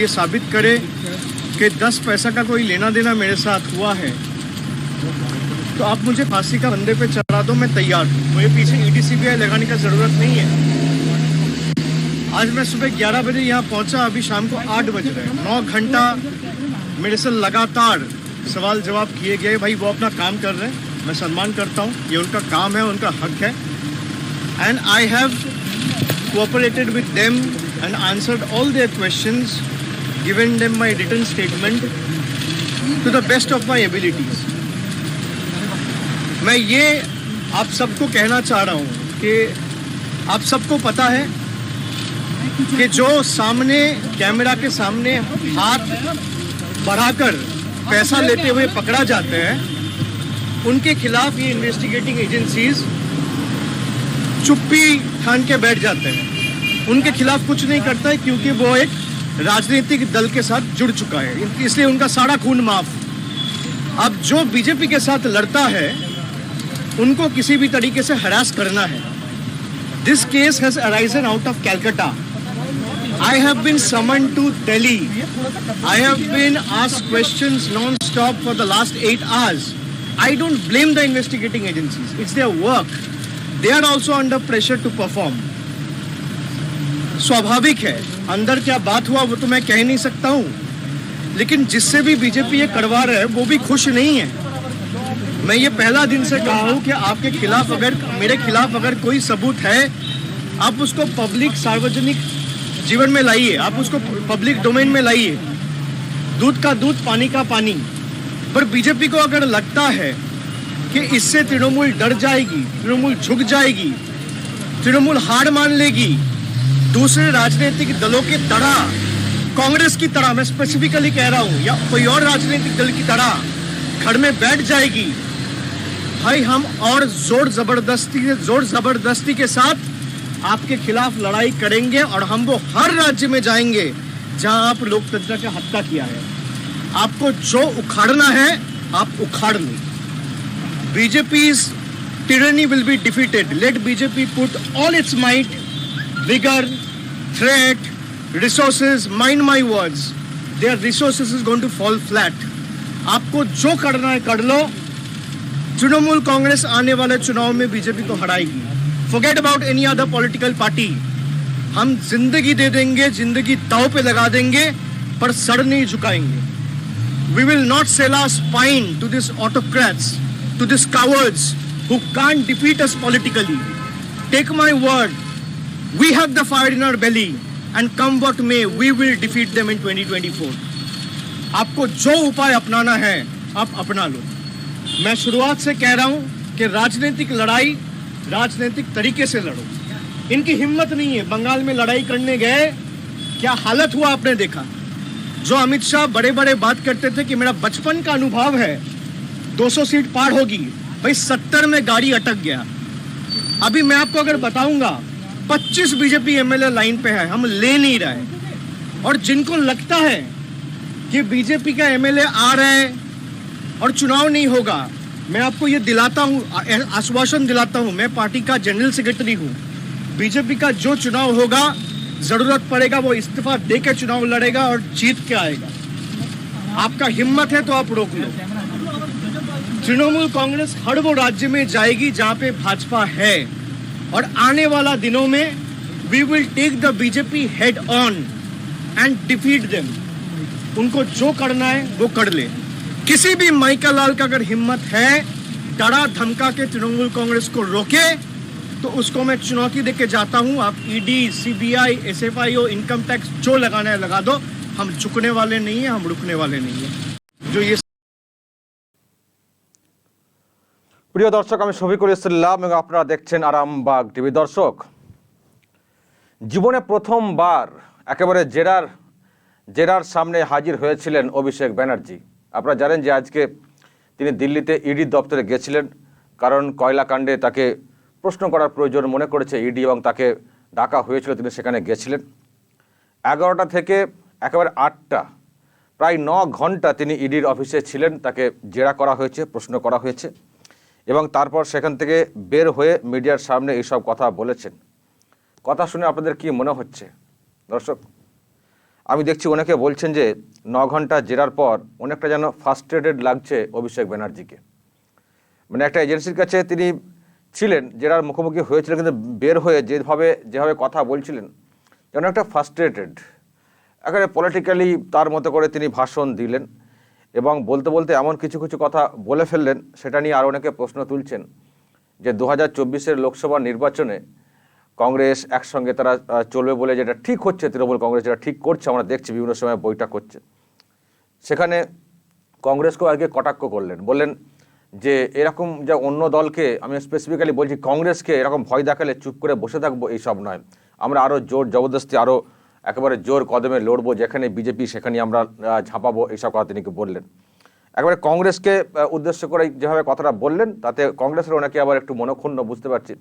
ये साबित करे कि 10 पैसा का कोई लेना देना मेरे साथ हुआ है तो आप मुझे फांसी का फंदे पे चढ़ा दो, मैं तैयार हूँ। मुझे पीछे ईडी सीबीआई लगाने का जरूरत नहीं है। आज मैं सुबह 11 बजे यहाँ पहुँचा, अभी शाम को 8 बज रहे हैं। 9 घंटा मेरे से लगातार सवाल जवाब किए गए। भाई वो अपना काम कर रहे हैं, मैं सम्मान करता हूँ, ये उनका काम है, उनका हक है। And I have cooperated with them and answered all their questions, given them my written statement to the best of my abilities। मैं ये आप सबको कहना चाह रहा हूँ कि आप सबको पता है कि जो सामने कैमरा के सामने हाथ बढ़ाकर पैसा लेते हुए पकड़ा जाते हैं, उनके खिलाफ ये इन्वेस्टिगेटिंग एजेंसीज चुप्पी ठान के बैठ जाते हैं। उनके खिलाफ कुछ नहीं करता है क्योंकि वो एक राजनीतिक दल के साथ जुड़ चुका है, इसलिए उनका सारा खून माफ। अब जो बीजेपी के साथ लड़ता है उनको किसी भी तरीके से हरास करना है। This case has arisen out of Calcutta. I have been summoned to Delhi. I have been asked questions non-stop for the last 8 hours. I don't blame the investigating agencies. It's their work. They are also under pressure to perform. स्वाभाविक है, अंदर क्या बात हुआ वो तो मैं कह नहीं सकता हूँ, लेकिन जिससे भी बीजेपी ये करवा रहा है वो भी खुश नहीं है। मैं ये पहला दिन से कहा हूँ कि आपके खिलाफ अगर, मेरे खिलाफ अगर कोई सबूत है, आप उसको पब्लिक सार्वजनिक जीवन में लाइए, आप उसको पब्लिक डोमेन में लाइए। दूध का दूध, पानी का पानी। पर बीजेपी को अगर लगता है कि इससे तृणमूल डर जाएगी, तृणमूल झुक जाएगी, तृणमूल हार मान लेगी, दूसरे राजनीतिक दलों की तरह, कांग्रेस की तरह मैं स्पेसिफिकली कह रहा हूं, या कोई और राजनीतिक दल की तरह घर में बैठ जाएगी, भाई हम और जोर जबरदस्ती के साथ आपके खिलाफ लड़ाई करेंगे और हम वो हर राज्य में जाएंगे जहां आप लोकतंत्र की हत्या किया है। आपको जो उखाड़ना है आप उखाड़ लो। BJP's tyranny will be defeated. Let BJP put all its might, vigor, threat, resources, mind my words, their resources is going to fall flat। आपको जो करना है कर लो। तृणमूल कांग्रेस आने वाले चुनाव में बीजेपी को हराएगी। Forget about any other political party। हम जिंदगी दे देंगे, जिंदगी दांव पे लगा देंगे, पर सर नहीं झुकाएंगे। We will not sell our spine to these autocrats, to these cowards who can't defeat us politically। Take my word, we have the fire in our belly and come what may, we will defeat them in 2024। आपको जो उपाय अपनाना है आप अपना लो। मैं शुरुआत से कह रहा हूं कि राजनीतिक लड़ाई राजनीतिक तरीके से लड़ो। इनकी हिम्मत नहीं है। बंगाल में लड़ाई करने गए, क्या हालत हुआ आपने देखा। जो अमित शाह बड़े बड़े बात करते थे कि मेरा बचपन का अनुभव है 200 सीट पार होगी, भाई 70 में गाड़ी अटक गया। अभी मैं आपको अगर बताऊंगा 25 बीजेपी एमएलए लाइन पे है, हम ले नहीं रहे। और जिनको लगता है कि बीजेपी का एमएलए आ रहा है और चुनाव नहीं होगा, मैं आपको ये दिलाता हूँ, आश्वासन दिलाता हूँ, मैं पार्टी का जनरल सेक्रेटरी हूँ। बीजेपी का जो चुनाव होगा, जरूरत पड़ेगा वो इस्तीफा देकर चुनाव लड़ेगा और जीत के आएगा। आपका हिम्मत है तो आप रोक लो। तृणमूल कांग्रेस हर वो राज्य में जाएगी जहां पे भाजपा है, और आने वाला दिनों में we will take the BJP head on and defeat them. उनको जो करना है वो कर ले। किसी भी माइका लाल का अगर हिम्मत है डरा धमका के तृणमूल कांग्रेस को रोके, तो उसको मैं चुनौती देके जाता हूं। आप ED, CBI, SFIO, income tax जो लगाना है लगा दो, हम झुकने वाले नहीं है, हम रुकने वाले नहीं है। जो ये প্রিয় দর্শক, আমি শফিকুল ইসলাম এবং আপনারা দেখছেন আরামবাগ টিভি। দর্শক, জীবনে প্রথমবার একেবারে জেরার সামনে হাজির হয়েছিলেন অভিষেক ব্যানার্জি। আপনারা জানেন যে আজকে তিনি দিল্লিতে ইডি দপ্তরে গেছিলেন, কারণ কয়লা কাণ্ডে তাকে প্রশ্ন করার প্রয়োজন মনে করেছে ইডি এবং তাকে ডাকা হয়েছিল, তিনি সেখানে গেছিলেন। 11টা থেকে একেবারে 8টা, প্রায় 9 ঘন্টা তিনি ইডির অফিসে ছিলেন, তাকে জেরা করা হয়েছে, প্রশ্ন করা হয়েছে এবং তারপর সেখান থেকে বের হয়ে মিডিয়ার সামনে এইসব কথা বলেছেন। কথা শুনে আপনাদের কি মনে হচ্ছে দর্শক? আমি দেখছি অনেকে বলছেন যে 9 ঘন্টা জেরার পর অনেকটা যেন ফ্রাস্ট্রেটেড লাগছে অভিষেক ব্যানার্জিকে। মানে একটা এজেন্সির কাছে তিনি ছিলেন, জেরার মুখোমুখি হয়েছিলেন, কিন্তু বের হয়ে যেভাবে কথা বলছিলেন যেন একটা ফ্রাস্ট্রেটেড, একেবারে পলিটিক্যালি তার মতো করে তিনি ভাষণ দিলেন এবং বলতে বলতে এমন কিছু কিছু কথা বলে ফেললেন, সেটা নিয়ে আরও অনেকে প্রশ্ন তুলছেন যে 2024-এর লোকসভা নির্বাচনে কংগ্রেস একসঙ্গে তারা চলবে বলে যেটা ঠিক হচ্ছে, তৃণমূল কংগ্রেস যেটা ঠিক করছে, আমরা দেখছি বিভিন্ন সময় বৈঠক করছে, সেখানে কংগ্রেসকেও আগে কটাক্ষ করলেন, বললেন যে এরকম যে অন্য দলকে, আমি স্পেসিফিক্যালি বলছি কংগ্রেসকে, এরকম ভয় দেখালে চুপ করে বসে থাকবো এইসব নয়, আমরা আরও জোর জবরদস্তি আরও একেবারে জোর কদমে লড়বো, যেখানে বিজেপি সেখানে আমরা ঝাঁপাবো, এইসব কথা তিনি বললেন। একেবারে কংগ্রেসকে উদ্দেশ্য করে যেভাবে কথাটা বললেন, তাতে কংগ্রেসের অনেকে আবার একটু মনক্ষুণ্ণ, বুঝতে পারছি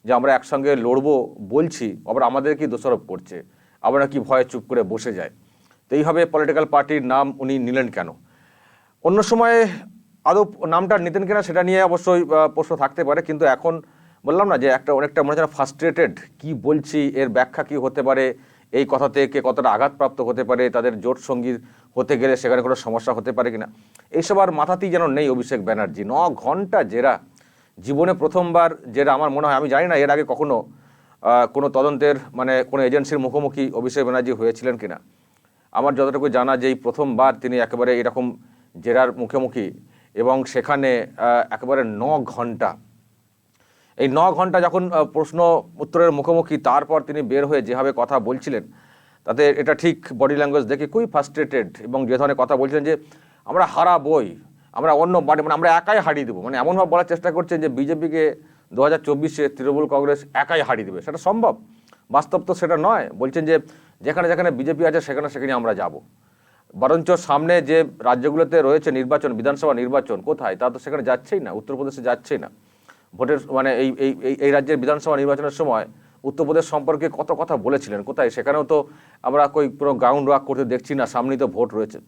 যে আমরা একসঙ্গে লড়বো বলছি, আবার আমাদের কি দোষারোপ করছে, আমরা কি ভয়ে চুপ করে বসে যায়। তো এইভাবে পলিটিক্যাল পার্টির নাম উনি নিলেন কেন? অন্য সময়ে আদৌ নামটা নিতেন কিনা সেটা নিয়ে অবশ্যই প্রশ্ন থাকতে পারে, কিন্তু এখন বললাম না যে অনেকটা মনে হচ্ছে ফ্রাস্ট্রেটেড, কি বলছি, এর ব্যাখ্যা কি হতে পারে, এই কথা থেকে কতটা আঘাতপ্রাপ্ত হতে পারে, তাদের জোট সঙ্গী হতে গেলে সেখানে কোনো সমস্যা হতে পারে কিনা, এইসব আর মাথাতেই যেন নেই অভিষেক ব্যানার্জি। 9 ঘন্টা জেরা, জীবনে প্রথমবার জেরা। আমার মনে হয়, আমি জানি না এর আগে কখনো কোনো তদন্তের মানে কোনো এজেন্সির মুখোমুখি অভিষেক ব্যানার্জি হয়েছিলেন কিনা। আমার যতটুকু জানা যে এই প্রথমবার তিনি একেবারে এরকম জেরার মুখোমুখি, এবং সেখানে একেবারে 9 ঘন্টা, এই 9 ঘন্টা যখন প্রশ্ন উত্তরের মুখোমুখি, তারপর তিনি বের হয়ে যেভাবে কথা বলছিলেন, তাতে এটা ঠিক বডি ল্যাঙ্গুয়েজ দেখে খুবই ফ্রাস্ট্রেটেড, এবং যে ধরনের কথা বলছিলেন যে আমরা হারাবই, আমরা অন্য মানে আমরা একাই হারিয়ে দেবো, মানে এমনভাবে বলার চেষ্টা করছেন যে বিজেপিকে 2024-এ তৃণমূল কংগ্রেস একাই হারিয়ে দেবে। সেটা সম্ভব? বাস্তব তো সেটা নয়। বলছেন যে যেখানে যেখানে বিজেপি আছে সেখানে সেখানে আমরা যাব, বরঞ্চ সামনে যে রাজ্যগুলোতে রয়েছে নির্বাচন, বিধানসভা নির্বাচন, কোথায় তা তো সেখানে যাচ্ছেই না, উত্তরপ্রদেশে যাচ্ছেই না। ভোটের মানে এই রাজ্যের বিধানসভা নির্বাচনের সময় উত্তরপ্রদেশ সম্পর্কে কত কথা বলেছিলেন, কোথায় সেখানেও তো আমরা কোনো গ্রাউন্ড ওয়ার্ক করতে দেখছি না, সামনেই তো ভোট রয়েছে।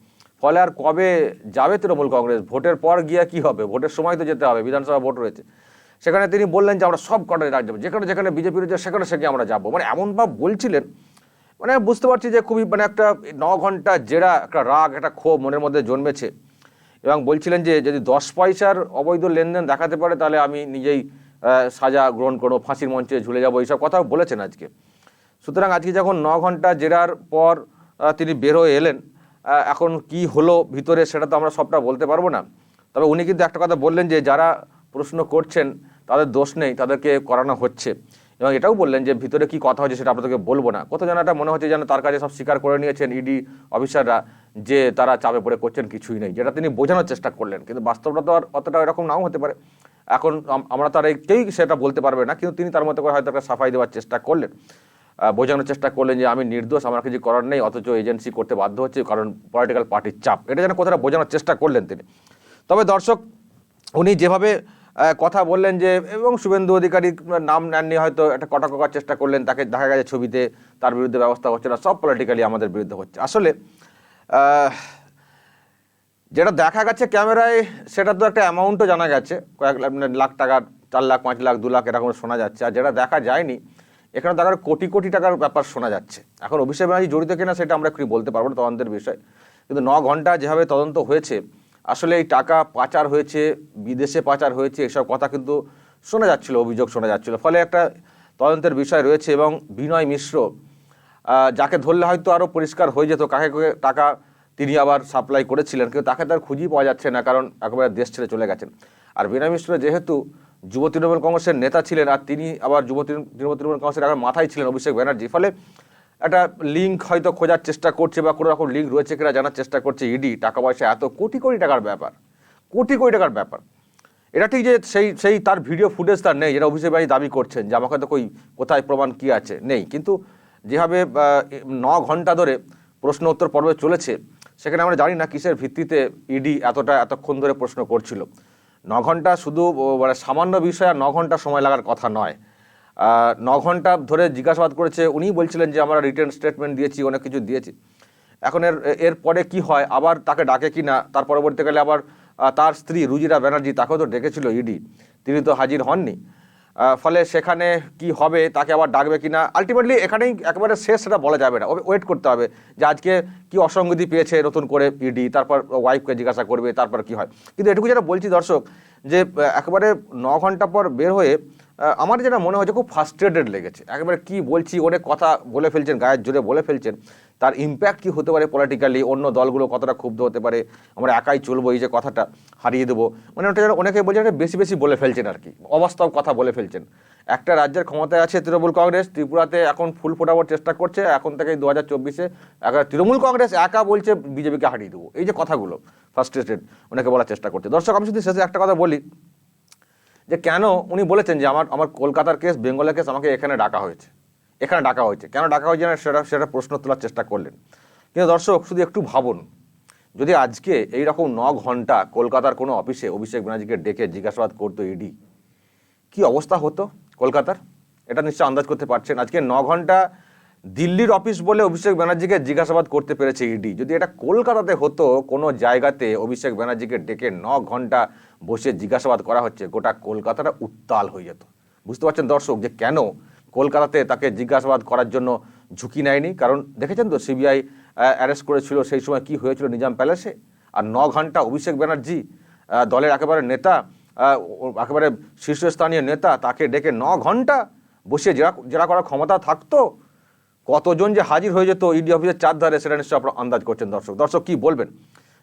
ফলে আর কবে যাবে তৃণমূল কংগ্রেস? ভোটের পর গিয়া কি হবে? ভোটের সময় তো যেতে হবে, বিধানসভা ভোট রয়েছে। সেখানে তিনি বললেন যে আমরা সব কটাই রাজ্য, যেখানে যেখানে বিজেপি রয়েছে সেখানে সেখানে আমরা যাবো, মানে এমনভাবে বলছিলেন, মানে বুঝতে পারছি যে খুবই মানে একটা 9 ঘন্টা জেরা, একটা রাগ, একটা ক্ষোভ মনের মধ্যে জন্মেছে। এবং বলছিলেন যে যদি 10 পয়সার অবৈধ লেনদেন দেখাতে পারে তাহলে আমি নিজেই সাজা গ্রহণ করবো, ফাঁসির মঞ্চে ঝুলে যাবো, এইসব কথাও বলেছেন আজকে। সুতরাং আজকে যখন 9 ঘন্টা জেরার পর তিনি বের হয়ে এলেন, এখন কি হলো ভিতরে সেটা তো আমরা সবটা বলতে পারবো না। তবে উনি কিন্তু একটা কথা বললেন যে যারা প্রশ্ন করছেন তাদের দোষ নেই, তাদেরকে করানো হচ্ছে, এবং এটাও বললেন যে ভিতরে কি কথা হচ্ছে সেটা আপনাদেরকে বলবো না। কত যেন এটা মনে হচ্ছে যেন তার কাছে সব স্বীকার করে নিয়েছেন ইডি অফিসাররা, যে তারা চাপে পড়ে করছেন কিছুই নেই, যেটা তিনি বোঝানোর চেষ্টা করলেন। কিন্তু বাস্তবটা তো আর অতটা এরকম নাও হতে পারে, এখন আমরা তার কেউই সেটা বলতে পারবে না, কিন্তু তিনি তার মতো করে হয়তো একটা সাফাই দেওয়ার চেষ্টা করলেন, বোঝানোর চেষ্টা করলেন যে আমি নির্দোষ, আমার কিছু করার নেই, অথচ এজেন্সি করতে বাধ্য হচ্ছে কারণ পলিটিক্যাল পার্টির চাপ, এটা যেন কথাটা বোঝানোর চেষ্টা করলেন তিনি। তবে দর্শক, উনি যেভাবে কথা বললেন যে, এবং শুভেন্দু অধিকারীর নাম নেননি, হয়তো একটা কটাক্ষ করার চেষ্টা করলেন, তাকে দেখা গেছে ছবিতে তার বিরুদ্ধে ব্যবস্থা হচ্ছে না, সব পলিটিক্যালি আমাদের বিরুদ্ধে হচ্ছে। আসলে যেটা দেখা গেছে ক্যামেরায় সেটা তো একটা অ্যামাউন্টও জানা গেছে, কয়েক লাখ টাকা, 4 লাখ, 5 লাখ, 2 লাখ এরকম শোনা যাচ্ছে। আর যেটা দেখা যায়নি, এখানে দেখার কোটি কোটি টাকার ব্যাপার শোনা যাচ্ছে। এখন অভিষেক ব্যানার্জি জড়িত কিনা সেটা আমরা কি বলতে পারবো না, তদন্তের বিষয়। কিন্তু 9 ঘন্টা যেভাবে তদন্ত হয়েছে, আসলে এই টাকা পাচার হয়েছে, বিদেশে পাচার হয়েছে, এসব কথা কিন্তু শোনা যাচ্ছিল, অভিযোগ শোনা যাচ্ছিল। ফলে একটা তদন্তের বিষয় রয়েছে। এবং বিনয় মিশ্র, যাকে ধরলে হয়তো আরও পরিষ্কার হয়ে যেত কাকে টাকা তিনি আবার সাপ্লাই করেছিলেন, কিন্তু তাকে তার খুঁজেই পাওয়া যাচ্ছে না, কারণ একেবারে দেশ ছেড়ে চলে গেছেন। আর বিনয় মিশ্র যেহেতু যুব তৃণমূল কংগ্রেসের নেতা ছিলেন, আর তিনি আবার যুব তৃণমূল কংগ্রেসের এখন মাথায় ছিলেন অভিষেক ব্যানার্জি, ফলে একটা লিঙ্ক হয়তো খোঁজার চেষ্টা করছে, বা কোনো রকম লিঙ্ক রয়েছে কিনা জানার চেষ্টা করছে ইডি। টাকা পয়সা এত কোটি কোটি টাকার ব্যাপার, কোটি কোটি টাকার ব্যাপার। এটা ঠিক যে সেই তার ভিডিও ফুটেজ তার নেই, যেটা অভিষেক ব্যানার্জি দাবি করছেন যে আমাকে তো কোথায় প্রমাণ কি আছে, নেই। কিন্তু যেভাবে 9 ঘন্টা ধরে প্রশ্ন উত্তর পর্বে চলেছে, সেখানে আমরা জানি না কিসের ভিত্তিতে ইডি এতক্ষণ ধরে প্রশ্ন করছিল। 9 ঘন্টা শুধু মানে সামান্য বিষয়, আর 9 ঘন্টা সময় লাগার কথা নয়। 9 ঘন্টা ধরে জিজ্ঞাসাবাদ করেছে, উনিই বলছিলেন যে আমরা রিটেন স্টেটমেন্ট দিয়েছি, অনেক কিছু দিয়েছি। এখন এর পরে কি হয়, আবার তাকে ডাকে কি না, তার পরবর্তীকালে আবার তার স্ত্রী রুজিরা ব্যানার্জি, তাকেও তো ডেকেছিল ইডি, তিনি তো হাজির হননি। ফলে সেখানে কি হবে, তাকে আবার ডাকবে কিনা, আলটিমেটলি এখানেই একেবারে শেষ সেটা বলা যাবে না, ওয়েট করতে হবে যে আজকে কি অসঙ্গতি পেয়েছে নতুন করে ইডি, তারপর ওয়াইফকে জিজ্ঞাসা করবে, তারপর কি হয়। কিন্তু এটুকু যেটা বলছি দর্শক, যে একেবারে 9 ঘন্টা পর বের হয়ে আমার যেটা মনে হচ্ছে খুব ফ্রাস্ট্রেটেড লেগেছে। একেবারে কি বলছি, অনেক কথা বলে ফেলছেন, গায়ের জোরে বলে ফেলছেন, তার ইম্প্যাক্ট কি হতে পারে পলিটিক্যালি, অন্য দলগুলো কতটা ক্ষুব্ধ হতে পারে, আমরা একাই চলবো, এই যে কথাটা হারিয়ে দেবো, মানে ওটা যেন অনেকে বলছেন বেশি বেশি বলে ফেলছেন আর কি, অবাস্তব কথা বলে ফেলছেন। একটা রাজ্যের ক্ষমতায় আছে তৃণমূল কংগ্রেস, ত্রিপুরাতে এখন ফুল ফোটাবার চেষ্টা করছে, এখন থেকে 2024-এ তৃণমূল কংগ্রেস একা বলছে বিজেপিকে হারিয়ে দেবো, এই যে কথাগুলো ফ্রাস্ট্রেটেড অনেকে বলার চেষ্টা করছে। দর্শক আমি শুধু শেষে একটা কথা বলি, যে কেন উনি বলেছেন যে আমার কলকাতার কেস, বেঙ্গলের কেস, আমাকে এখানে ডাকা হয়েছে, কেন ডাকা হয়েছে না সেটা প্রশ্ন তোলার চেষ্টা করলেন। কিন্তু দর্শক শুধু একটু ভাবুন, যদি আজকে এইরকম 9 ঘন্টা কলকাতার কোনো অফিসে অভিষেক ব্যানার্জিকে ডেকে জিজ্ঞাসাবাদ করতো ইডি, কি অবস্থা হতো কলকাতার, এটা নিশ্চয় আন্দাজ করতে পারছেন। আজকে 9 ঘন্টা দিল্লির অফিস বলে অভিষেক ব্যানার্জিকে জিজ্ঞাসাবাদ করতে পেরেছে ইডি, যদি এটা কলকাতাতে হতো, কোনো জায়গাতে অভিষেক ব্যানার্জিকে ডেকে 9 ঘন্টা বসে জিজ্ঞাসাবাদ করা হচ্ছে, গোটা কলকাতাটা উত্তাল হয়ে যেত। বুঝতে পারছেন দর্শক যে কেন কলকাতাতে তাকে জিজ্ঞাসাবাদ করার জন্য ঝুঁকি নেয়নি, কারণ দেখেছেন তো সিবিআই অ্যারেস্ট করেছিল সেই সময় কি হয়েছিল নিজাম প্যালেসে। আর 9 ঘন্টা অভিষেক ব্যানার্জি দলের একেবারে নেতা, একেবারে শীর্ষস্থানীয় নেতা, তাকে ডেকে 9 ঘন্টা বসে জেরা করার ক্ষমতা থাকতো, কতজন যে হাজির হয়ে যেত ইডি অফিসের চারধারে, সেটা নিশ্চয়ই আপনারা আন্দাজ করছেন। দর্শক কি বলবেন,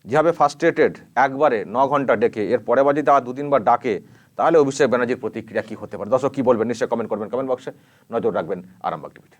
যেভাবে ফ্রাস্ট্রেটেড একবারে 9 ঘন্টা ডেকে, এর পরের বার যদি আর 2-3 বার ডাকে, তাহলে অভিষেক ব্যানার্জির প্রতিক্রিয়া কি হতে পারে? দর্শক কি বলবেন নিশ্চয়ই কমেন্ট করবেন, কমেন্ট বক্সে নজর রাখবেন আরামবাগ টিভিতে।